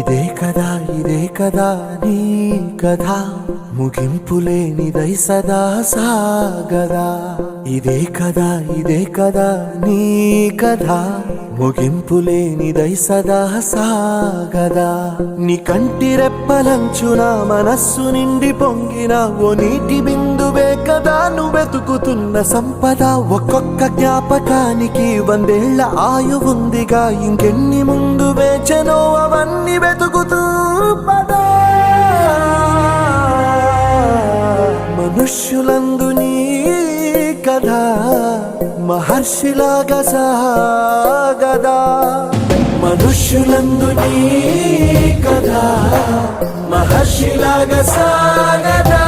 ఇదే కదా నీ కథ ముగింపులేనిదై సదా సాగదా ఇదే కదా నీ కథ ముగింపులేనిదై సదా సాగదా నీ కంటి రెప్పలంచున మనస్సు నిండి పొంగిన ఓ నీటి బిందువే కదా నువ్వు వెతుకుతున్న సంపద ఒక్కొక్క జ్ఞాపకానికి 100 ఏళ్ల ఆయువుందిగా ఇంకెన్ని ముందు వేచనో అవన్నీ వెతుకుతూ పదా మనుష్యులందు నీ కథ మహర్షిలాగా సాగదా మనుష్యులందు నీ కథ మహర్షిలాగా సాగదా